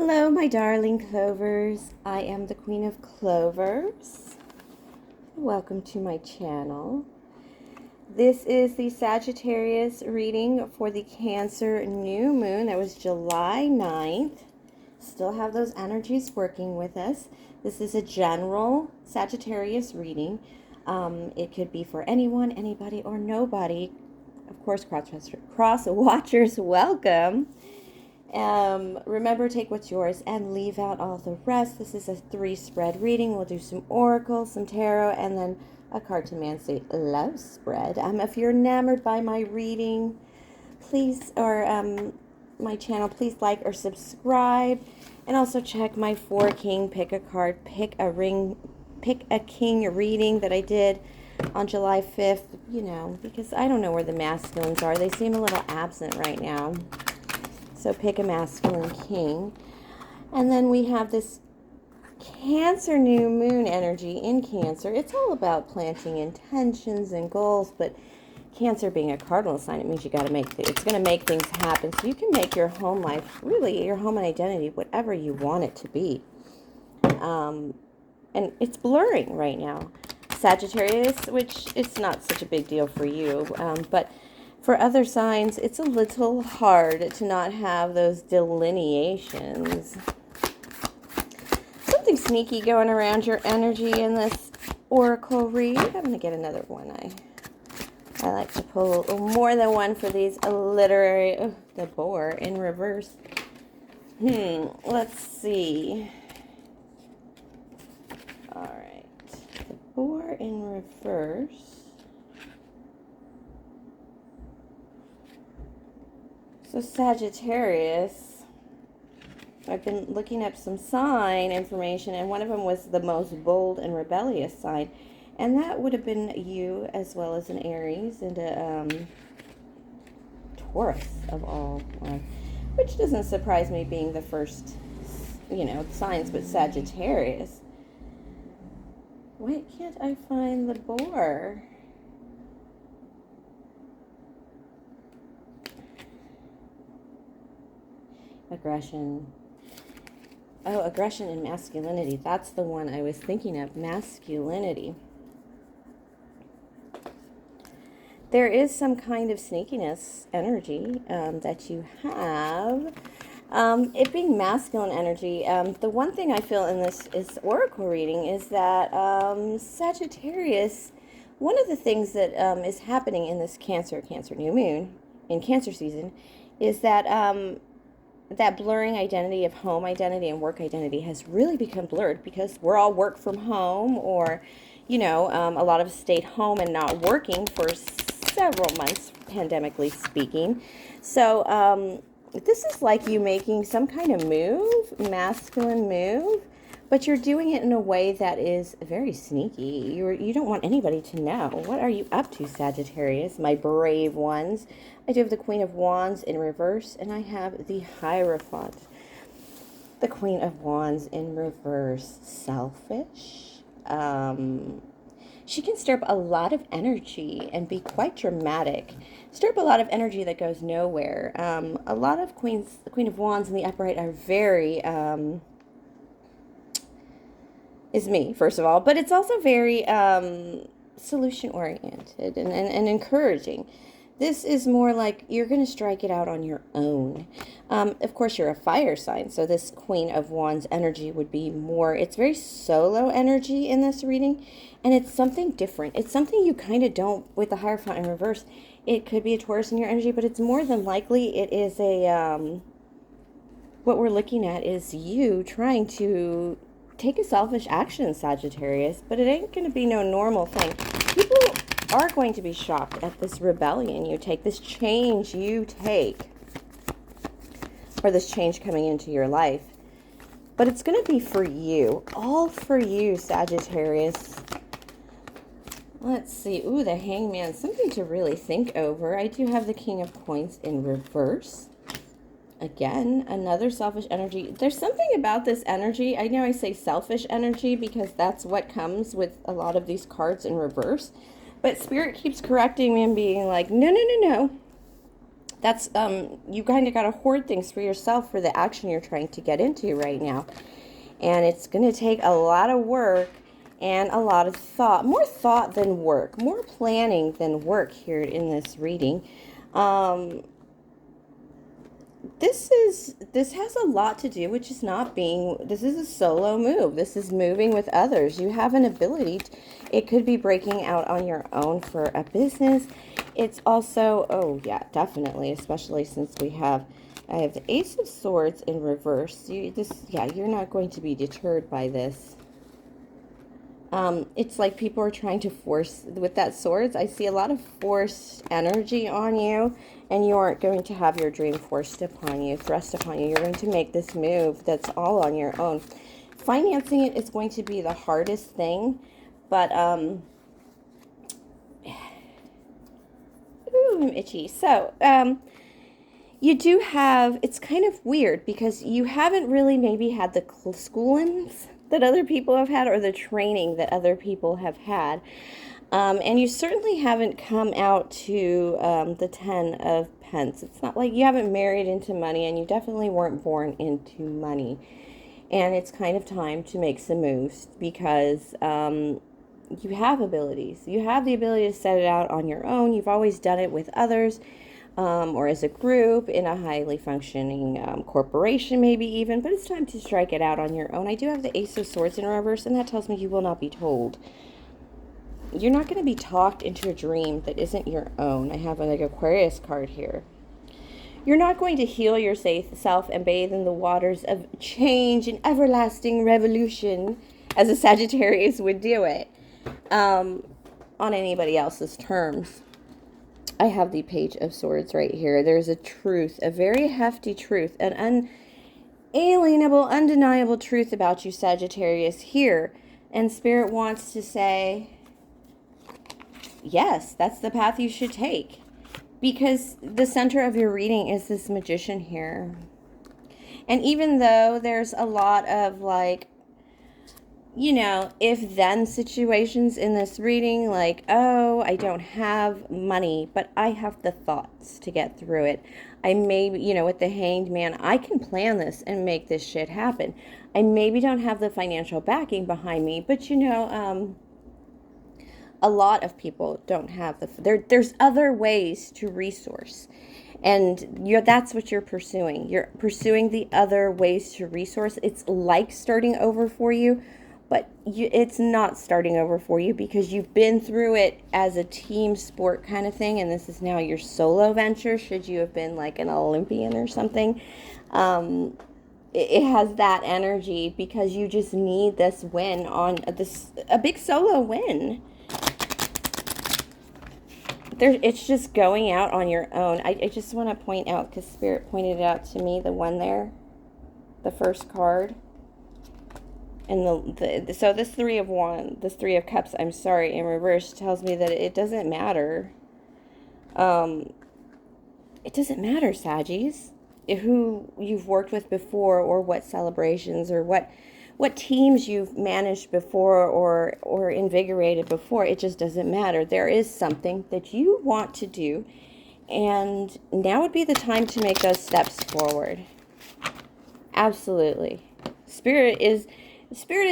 Hello, my darling Clovers. I am the Queen of Clovers. Welcome to my channel. This is the Sagittarius reading for the Cancer new moon. That was July 9th. Still have those energies working with us. This is a general Sagittarius reading. It could be for anyone, anybody, or nobody. Of course, cross watchers welcome. Remember, take what's yours and leave out all the rest. This is a 3-spread reading. We'll do some oracle, some tarot, and then a CartomancyLove spread. If you're enamored by my reading, please, or my channel, please like or subscribe. And also check my 4-king, pick a card, pick a king reading that I did on July 5th, you know, because I don't know where the masculines are. They seem a little absent right now. So pick a masculine king. And then we have this Cancer new moon energy in Cancer. It's all about planting intentions and goals, but Cancer being a cardinal sign, it means you got to it's going to make things happen. So you can make your home life, really your home and identity, whatever you want it to be. And it's blurring right now. Sagittarius, which it's not such a big deal for you, but for other signs, it's a little hard to not have those delineations. Something sneaky going around your energy in this oracle read. I'm going to get another one. I like to pull more than one for these literary. Oh, the boar in reverse. Let's see. All right. The boar in reverse. So Sagittarius, I've been looking up some sign information, and one of them was the most bold and rebellious sign. And that would have been you, as well as an Aries and a Taurus of all, which doesn't surprise me being the first, you know, signs, but Sagittarius. Why can't I find the boar? Aggression. Oh, aggression and masculinity. That's the one I was thinking of. Masculinity. There is some kind of sneakiness energy that you have. It being masculine energy, the one thing I feel in this is oracle reading is that Sagittarius, one of the things that is happening in this Cancer new moon, in Cancer season, is that that blurring identity of home identity and work identity has really become blurred because we're all work from home, or, you know, a lot of us stayed home and not working for several months, pandemically speaking. So this is like you making some kind of move, masculine move, but you're doing it in a way that is very sneaky. You don't want anybody to know. What are you up to, Sagittarius, my brave ones? I do have the Queen of Wands in reverse, and I have the Hierophant. The Queen of Wands in reverse. Selfish. She can stir up a lot of energy and be quite dramatic. Stir up a lot of energy that goes nowhere. A lot of the Queen of Wands in the upright are very... is me, first of all, but it's also very solution-oriented and encouraging. This is more like you're going to strike it out on your own. Of course, you're a fire sign, so this Queen of Wands energy would be more, it's very solo energy in this reading, and it's something different. It's something you kind of don't, with the Hierophant in reverse, it could be a Taurus in your energy, but it's more than likely it is a, what we're looking at is you trying to take a selfish action, Sagittarius, but it ain't going to be no normal thing. People are going to be shocked at this rebellion you take, this change you take, or this change coming into your life. But it's going to be for you, all for you, Sagittarius. Let's see. Ooh, the Hangman, something to really think over. I do have the King of Coins in reverse. Again, another selfish energy. There's something about this energy. I know I say selfish energy because that's what comes with a lot of these cards in reverse. But Spirit keeps correcting me and being like, no, no, no, no. That's, you kind of got to hoard things for yourself for the action you're trying to get into right now. And it's going to take a lot of work and a lot of thought, more thought than work, more planning than work here in this reading. This has a lot to do with just not being, this is a solo move. This is moving with others. You have an ability it could be breaking out on your own for a business. It's also, oh yeah, definitely, especially since I have the Ace of Swords in reverse. You're not going to be deterred by this. It's like people are trying to force, with that swords, I see a lot of forced energy on you, and you aren't going to have your dream forced upon you, thrust upon you. You're going to make this move that's all on your own. Financing it is going to be the hardest thing, but, ooh, I'm itchy. So, you do have, it's kind of weird because you haven't really maybe had the schoolings that other people have had or the training that other people have had. And you certainly haven't come out to the 10 of Pence. It's not like you haven't married into money, and you definitely weren't born into money. And it's kind of time to make some moves because you have abilities. You have the ability to set it out on your own. You've always done it with others. Or as a group in a highly functioning corporation, maybe even, but it's time to strike it out on your own. I do have the Ace of Swords in reverse, and that tells me you will not be told. You're not going to be talked into a dream that isn't your own. I have like Aquarius card here. You're not going to heal yourself and bathe in the waters of change and everlasting revolution as a Sagittarius would do it on anybody else's terms. I have the Page of Swords right here. There's a truth, a very hefty truth, an unalienable, undeniable truth about you, Sagittarius, here. And Spirit wants to say, yes, that's the path you should take. Because the center of your reading is this Magician here. And even though there's a lot of like, you know, if-then situations in this reading, like, oh, I don't have money, but I have the thoughts to get through it. I may, you know, with the Hanged Man, I can plan this and make this shit happen. I maybe don't have the financial backing behind me, but, you know, a lot of people don't have there's other ways to resource. And that's what you're pursuing. You're pursuing the other ways to resource. It's like starting over for you, but it's not starting over for you because you've been through it as a team sport kind of thing, and this is now your solo venture, should you have been like an Olympian or something. It has that energy because you just need this win on a big solo win. It's just going out on your own. I just want to point out, because Spirit pointed it out to me, the one there, the first card. And so this Three of Cups, I'm sorry, in reverse, tells me that it doesn't matter. It doesn't matter, Saggies, who you've worked with before, or what celebrations, or what teams you've managed before or invigorated before. It just doesn't matter. There is something that you want to do, and now would be the time to make those steps forward. Absolutely. Spirit is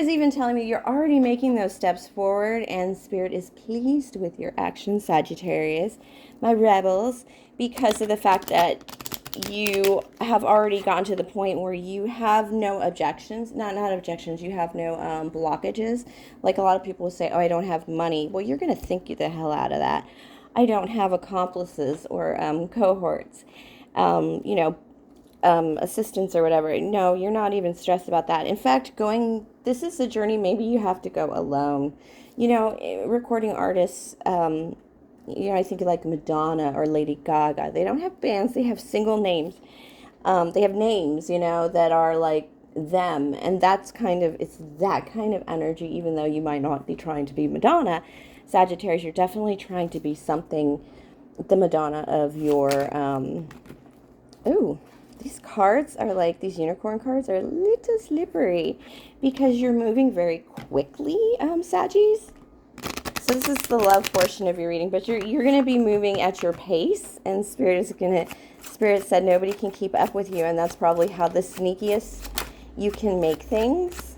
even telling me you're already making those steps forward, and Spirit is pleased with your actions, Sagittarius, my rebels, because of the fact that you have already gotten to the point where you have no objections, not objections, you have no blockages. Like a lot of people will say, oh, I don't have money. Well, you're going to think the hell out of that. I don't have accomplices or cohorts, you know, assistants or whatever. No, you're not even stressed about that. In fact, this is a journey maybe you have to go alone. You know, recording artists, you know, I think like Madonna or Lady Gaga, they don't have bands, they have single names. They have names, you know, that are like them, and it's that kind of energy. Even though you might not be trying to be Madonna, Sagittarius, you're definitely trying to be something, the Madonna of your, ooh, these cards are like, these unicorn cards are a little slippery because you're moving very quickly, Saggies. So this is the love portion of your reading, but you're going to be moving at your pace, and Spirit is going to Spirit said nobody can keep up with you, and that's probably how the sneakiest you can make things,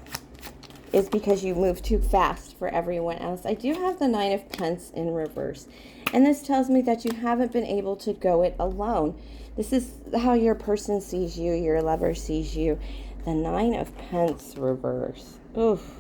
is because you move too fast for everyone else. I do have the Nine of Pentacles in reverse, and this tells me that you haven't been able to go it alone. This is how your person sees you, your lover sees you. The Nine of Pentacles reverse. Oof.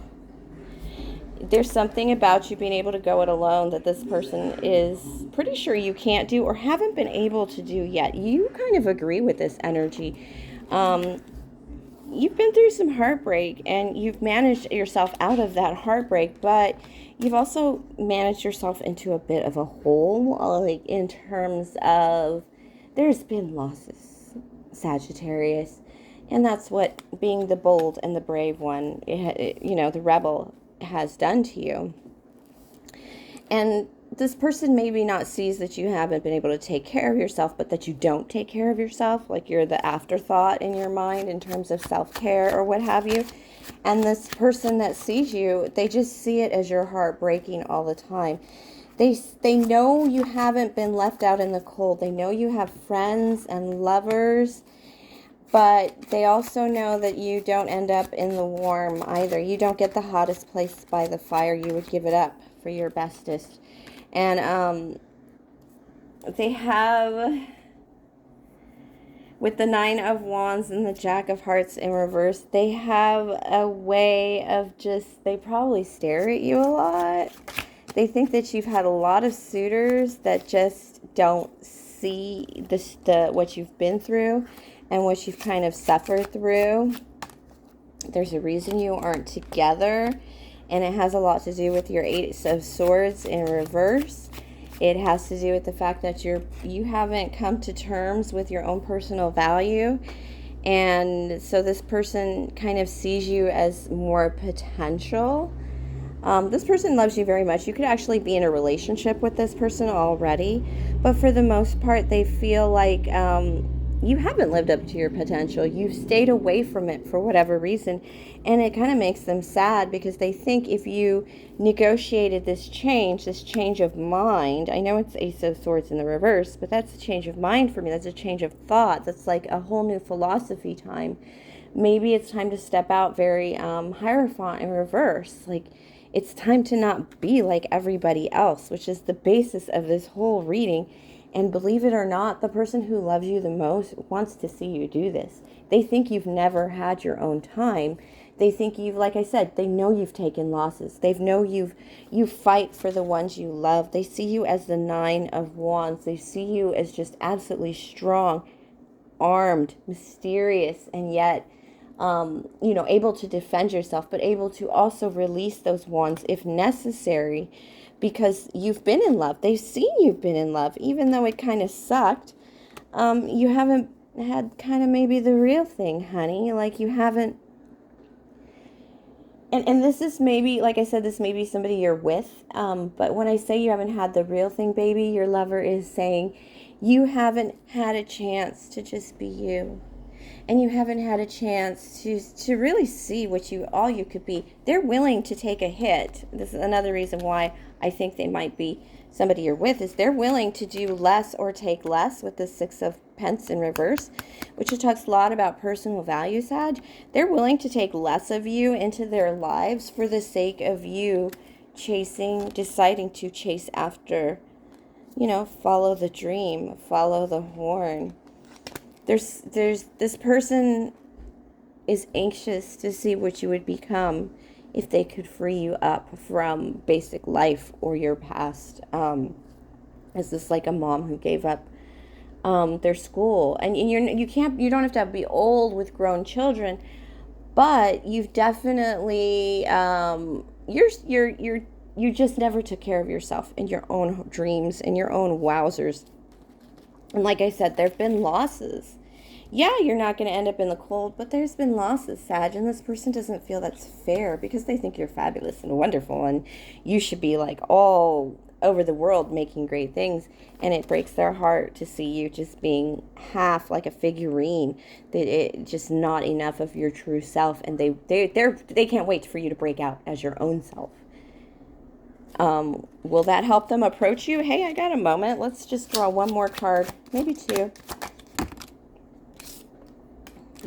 There's something about you being able to go it alone that this person is pretty sure you can't do or haven't been able to do yet. You kind of agree with this energy. You've been through some heartbreak and you've managed yourself out of that heartbreak, but you've also managed yourself into a bit of a hole, like in terms of there's been losses, Sagittarius. And that's what being the bold and the brave one, you know, the rebel, has done to you. And this person maybe not sees that you haven't been able to take care of yourself, but that you don't take care of yourself, like you're the afterthought in your mind in terms of self-care or what have you. And this person that sees you, they just see it as your heart breaking all the time. They know you haven't been left out in the cold. They know you have friends and lovers, but they also know that you don't end up in the warm either. You don't get the hottest place by the fire. You would give it up for your bestest. And they have, with the Nine of Wands and the Jack of Hearts in reverse, they have a way of just, they probably stare at you a lot. They think that you've had a lot of suitors that just don't see what you've been through and what you've kind of suffered through. There's a reason you aren't together, and it has a lot to do with your Ace of Swords in reverse. It has to do with the fact that you haven't come to terms with your own personal value, and so this person kind of sees you as more potential. This person loves you very much. You could actually be in a relationship with this person already, but for the most part, they feel like you haven't lived up to your potential. You've stayed away from it for whatever reason, and it kind of makes them sad because they think if you negotiated this change of mind, I know it's Ace of Swords in the reverse, but that's a change of mind for me. That's a change of thought. That's like a whole new philosophy time. Maybe it's time to step out very Hierophant in reverse. Like, it's time to not be like everybody else, which is the basis of this whole reading. And believe it or not, the person who loves you the most wants to see you do this. They think you've never had your own time. They think you've, like I said, they know you've taken losses. They know you fight for the ones you love. They see you as the Nine of Wands. They see you as just absolutely strong, armed, mysterious, and yet, you know, able to defend yourself, but able to also release those wands if necessary, because you've been in love. They've seen you've been in love, even though it kind of sucked. You haven't had kind of maybe the real thing, honey. Like, you haven't. And this is maybe, like I said, this may be somebody you're with. But when I say you haven't had the real thing, baby, your lover is saying you haven't had a chance to just be you. And you haven't had a chance to really see what all you could be. They're willing to take a hit. This is another reason why I think they might be somebody you're with, is they're willing to do less or take less with the Six of Pentacles in reverse, which talks a lot about personal value, Sag. They're willing to take less of you into their lives for the sake of you deciding to chase after, you know, follow the dream, follow the horn. There's this person is anxious to see what you would become if they could free you up from basic life or your past. Is this like a mom who gave up their school? And you don't have to be old with grown children, but you've definitely you just never took care of yourself and your own dreams and your own wowzers. And like I said, there have been losses. Yeah, you're not going to end up in the cold, but there's been losses, Sag, and this person doesn't feel that's fair because they think you're fabulous and wonderful and you should be like all over the world making great things, and it breaks their heart to see you just being half like a figurine, that it just not enough of your true self, and they can't wait for you to break out as your own self. Will that help them approach you? Hey, I got a moment. Let's just draw one more card, maybe two.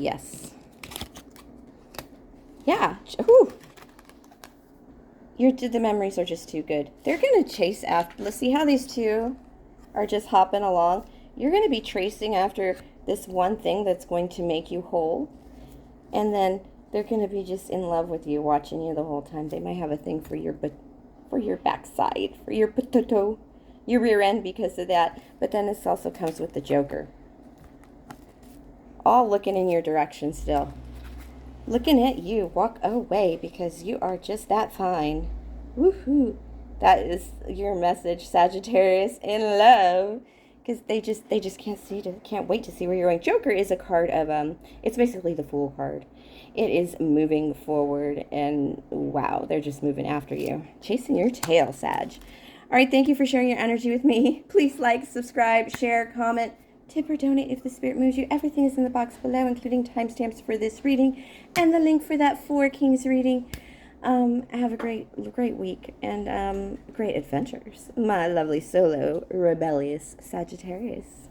Yes. Yeah. Whew. The memories are just too good. They're going to chase after. Let's see how these two are just hopping along. You're going to be tracing after this one thing that's going to make you whole. And then they're going to be just in love with you, watching you the whole time. They might have a thing for your backside, for your potato, your rear end because of that. But then this also comes with the Joker. All looking in your direction still. Looking at you. Walk away because you are just that fine. Woohoo. That is your message, Sagittarius, in love. Because they just can't wait to see where you're going. Joker is a card of it's basically the Fool card. It is moving forward, and wow, they're just moving after you, chasing your tail, Sag. All right, thank you for sharing your energy with me. Please like, subscribe, share, comment, tip or donate if the spirit moves you. Everything is in the box below, including timestamps for this reading and the link for that 4 Kings reading. Have a great week and great adventures, my lovely solo rebellious Sagittarius.